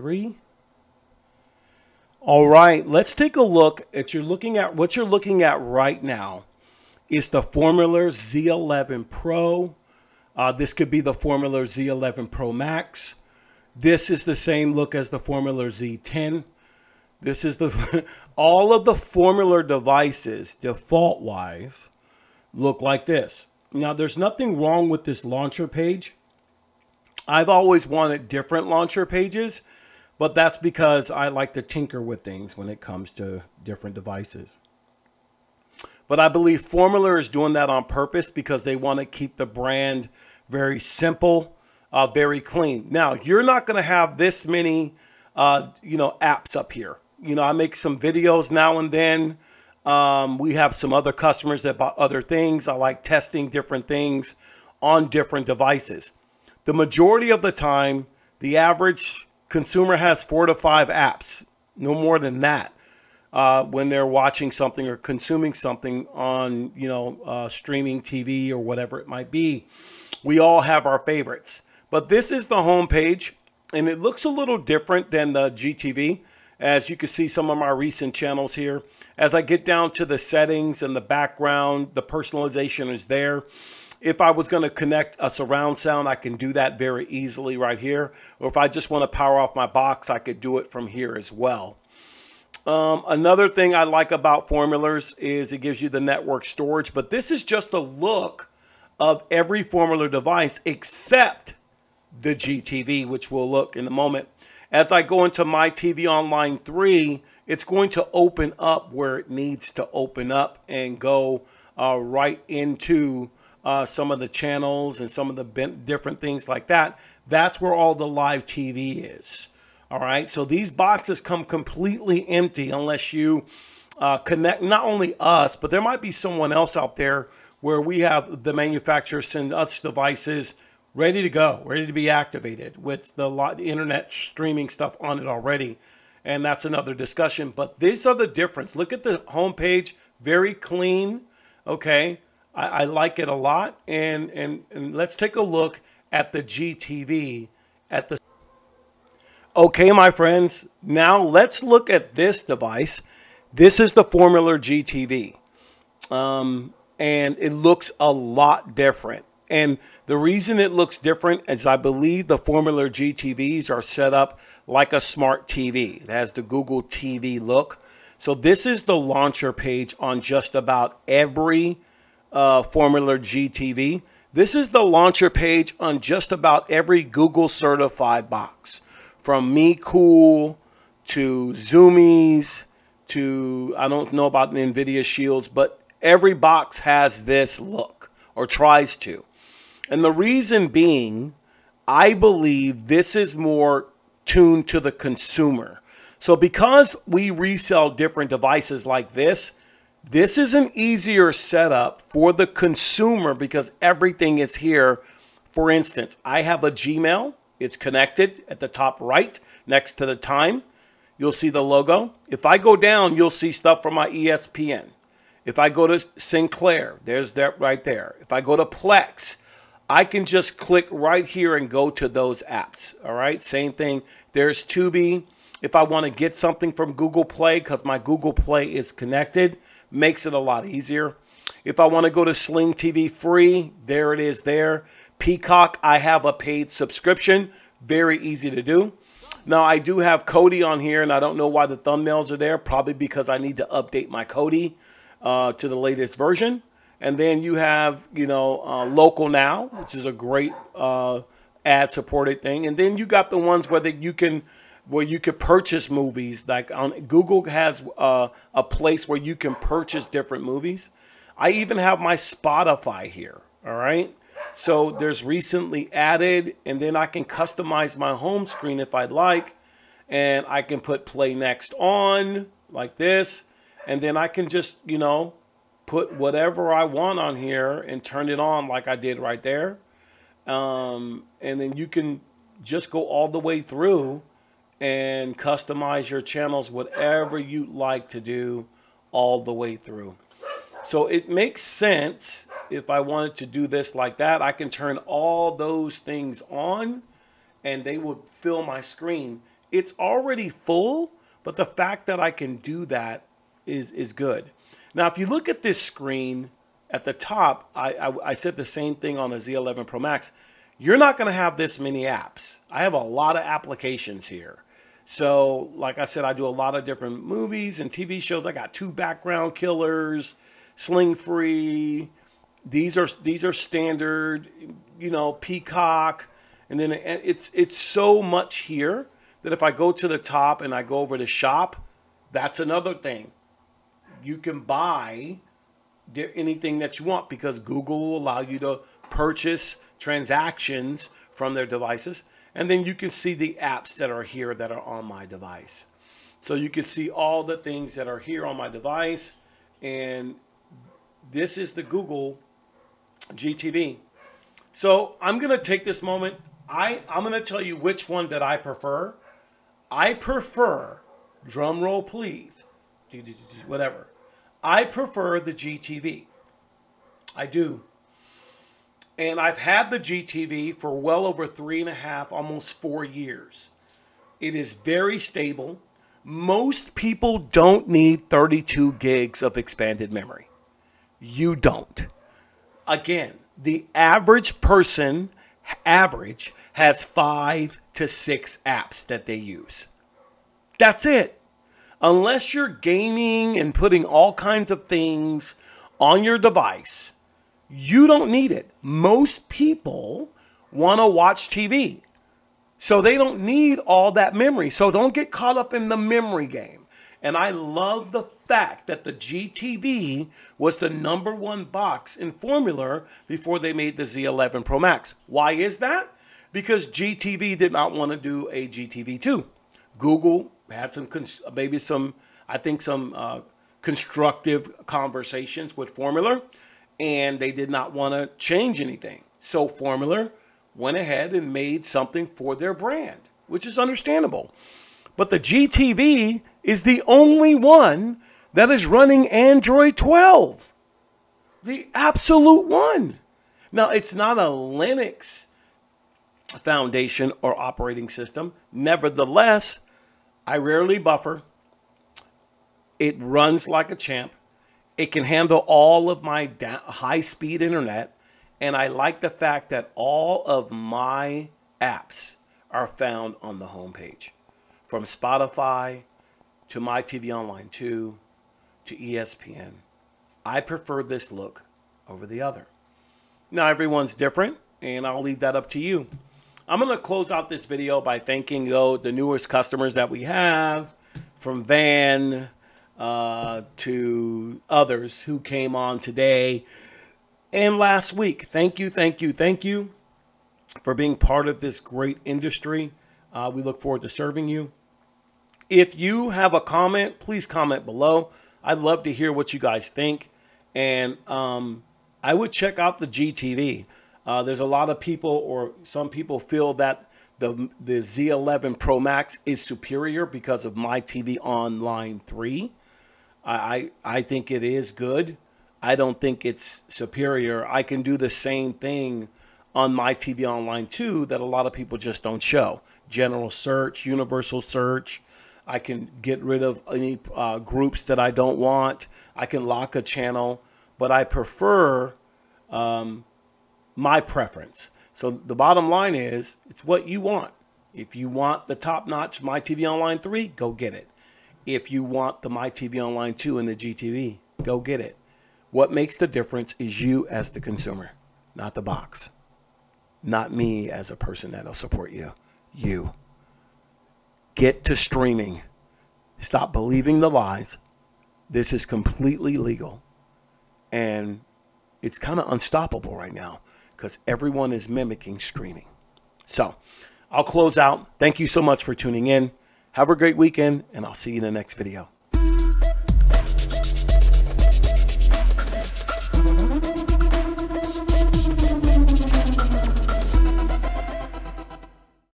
3. All right, let's take a look at what you're looking at right now is the Formuler Z11 Pro. This could be the Formuler Z11 Pro Max. This is the same look as the Formuler Z10. This is the all of the Formuler devices default wise look like this. Now there's nothing wrong with this launcher page. I've always wanted different launcher pages, but that's because I like to tinker with things when it comes to different devices. But I believe Formuler is doing that on purpose because they want to keep the brand very simple, very clean. Now, you're not going to have this many, apps up here. I make some videos now and then. We have some other customers that bought other things. I like testing different things on different devices. The majority of the time, the average consumer has 4 to 5 apps, no more than that, when they're watching something or consuming something on, streaming TV or whatever it might be. We all have our favorites, but this is the home page, and it looks a little different than the GTV. As you can see some of my recent channels here. As I get down to the settings and the background, the personalization is there. If I was going to connect a surround sound, I can do that very easily right here. Or if I just want to power off my box, I could do it from here as well. Another thing I like about Formulars is it gives you the network storage, but this is just a look of every Formular device except the GTV, which we'll look in a moment. As I go into My TV Online 3, it's going to open up where it needs to open up and go right into some of the channels and some of the different things like that. That's where all the live TV is. All right, so these boxes come completely empty unless you connect not only us, but there might be someone else out there where we have the manufacturer send us devices ready to go, ready to be activated with the internet streaming stuff on it already. And that's another discussion. But these are the difference. Look at the home page, very clean. Okay, I like it a lot. And let's take a look at the GTV at the. Okay, my friends, now let's look at this device. This is the Formuler GTV. And it looks a lot different. And the reason it looks different is I believe the Formuler GTVs are set up like a smart TV. It has the Google TV look. So this is the launcher page on just about every Formuler GTV. This is the launcher page on just about every Google certified box. From Me Cool to Zoomies to, I don't know about the NVIDIA Shields, but every box has this look or tries to. And the reason being, I believe this is more tuned to the consumer. So because we resell different devices like this is an easier setup for the consumer because everything is here. For instance, I have a Gmail. It's connected at the top right next to the time. You'll see the logo. If I go down, you'll see stuff from my ESPN. If I go to Sinclair, there's that right there. If I go to Plex, I can just click right here and go to those apps. All right, same thing. There's Tubi. If I want to get something from Google Play, because my Google Play is connected, makes it a lot easier. If I want to go to Sling TV free, there it is there. Peacock, I have a paid subscription. Very easy to do. Now, I do have Kodi on here, and I don't know why the thumbnails are there. Probably because I need to update my Kodi to the latest version. And then you have, Local Now, which is a great ad-supported thing. And then you got the ones where you can purchase movies. Like Google has a place where you can purchase different movies. I even have my Spotify here. All right. So there's recently added, and then I can customize my home screen if I'd like. And I can put play next on like this. And then I can just, put whatever I want on here and turn it on like I did right there. And then you can just go all the way through and customize your channels, whatever you like to do all the way through. So it makes sense. If I wanted to do this like that, I can turn all those things on and they will fill my screen. it's already full, but the fact that I can do that is good. Now, if you look at this screen at the top, I said the same thing on the Z11 Pro Max. You're not going to have this many apps. I have a lot of applications here. So, like I said, I do a lot of different movies and TV shows. I got 2 background killers, Sling Free. These are standard, you know, Peacock. And then it's so much here that if I go to the top and I go over to shop, that's another thing. You can buy anything that you want because Google will allow you to purchase transactions from their devices. And then you can see the apps that are here that are on my device. So you can see all the things that are here on my device. And this is the Google GTV. So I'm going to take this moment. I'm going to tell you which one that I prefer. I prefer, drum roll please, whatever. I prefer the GTV. I do. And I've had the GTV for well over 3.5, almost 4 years. It is very stable. Most people don't need 32 gigs of expanded memory. You don't. Again, the average person, has 5 to 6 apps that they use. That's it. Unless you're gaming and putting all kinds of things on your device, you don't need it. Most people want to watch TV, so they don't need all that memory. So don't get caught up in the memory game. And I love the fact that the GTV was the #1 box in Formuler before they made the Z11 Pro Max. Why is that? Because GTV did not want to do a GTV2. Google had some constructive conversations with Formuler, and they did not want to change anything. So Formuler went ahead and made something for their brand, which is understandable. But the GTV is the only one that is running Android 12. The absolute one. Now, it's not a Linux foundation or operating system. Nevertheless, I rarely buffer. It runs like a champ. It can handle all of my high-speed internet. And I like the fact that all of my apps are found on the homepage. From Spotify to My TV Online 2 to ESPN. I prefer this look over the other. Now, everyone's different, and I'll leave that up to you. I'm going to close out this video by thanking the newest customers that we have, from Van to others who came on today and last week. Thank you, thank you, thank you for being part of this great industry. We look forward to serving you. If you have a comment, please comment below. I'd love to hear what you guys think. And I would check out the GTV. There's a lot of people, or some people feel that the Z11 Pro Max is superior because of My TV Online 3. I think it is good. I don't think it's superior. I can do the same thing on My TV Online 2 that a lot of people just don't show. General search, universal search. I can get rid of any groups that I don't want. I can lock a channel, but I prefer my preference. So the bottom line is, it's what you want. If you want the top-notch My TV Online 3, go get it. If you want the My TV Online 2 and the GTV, go get it. What makes the difference is you as the consumer, not the box. Not me as a person that'll support you. You. Get to streaming. Stop believing the lies. This is completely legal. And it's kind of unstoppable right now because everyone is mimicking streaming. So I'll close out. Thank you so much for tuning in. Have a great weekend, and I'll see you in the next video.